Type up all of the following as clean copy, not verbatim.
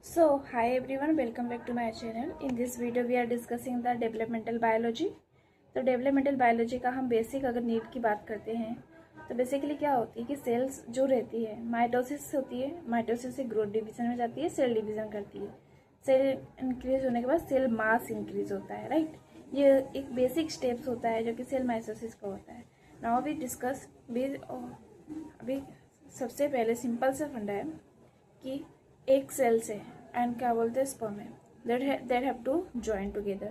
Hi everyone, welcome back to my channel. In this video we are discussing the developmental biology. तो developmental biology का हम basic अगर need की बात करते हैं तो बेसिकली क्या होती है कि सेल्स जो रहती है माइटोसिस होती है, माइटोसिस से ग्रोथ डिवीजन में जाती है, सेल डिवीजन करती है। सेल इंक्रीज होने के बाद सेल मास इंक्रीज होता है, राइट। ये एक बेसिक स्टेप्स होता है जो कि सेल माइटोसिस का होता है। नाउ वी डिस्कस अभी सबसे पहले सिंपल से फंडा है कि एक सेल से एंड क्या बोलते हैं स्पर्म है that have to join together,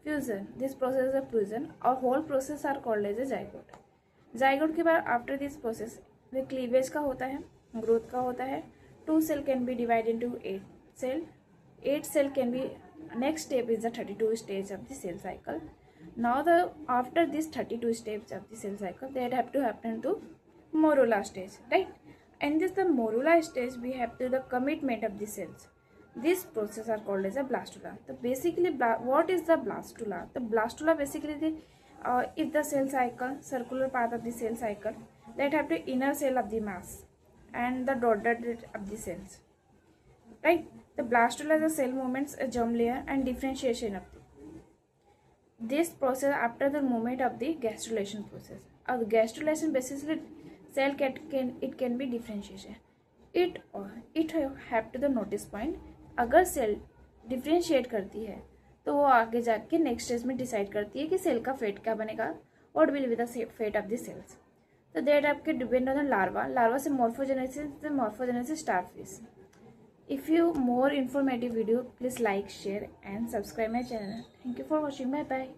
fusion, this process is a fusion और whole process are called as a zygote. zygote के बाद after this process way cleavage का होता है, ग्रोथ का होता है। 2 cell can be divided into 8 cell. 8 cell can be, next step is the 32 stage of the cell cycle. Now after this 32 steps of the cell cycle that have to happen to morula stage, right? And this the morula stage we have to the commitment of the cells. This process are called as a blastula. So basically what is the blastula? The blastula basically if the cell cycle, circular path of the cell cycle that have the inner cell of the mass and the dotted of the cells, right? The blastula is the cell movements, a germ layer and differentiation of this process after the movement of the gastrulation process. Of gastrulation basically cell can be differentiation. It have to the notice point. अगर cell differentiate करती है तो वो आगे जाके next stage में decide करती है कि सेल का फेट क्या बनेगा, what will be the fate of the cells. तो दैट आपके डिपेंड ऑन द लार्वा से morphogenesis starfish. If you more informative video please like share and subscribe my channel. Thank you for watching, bye bye.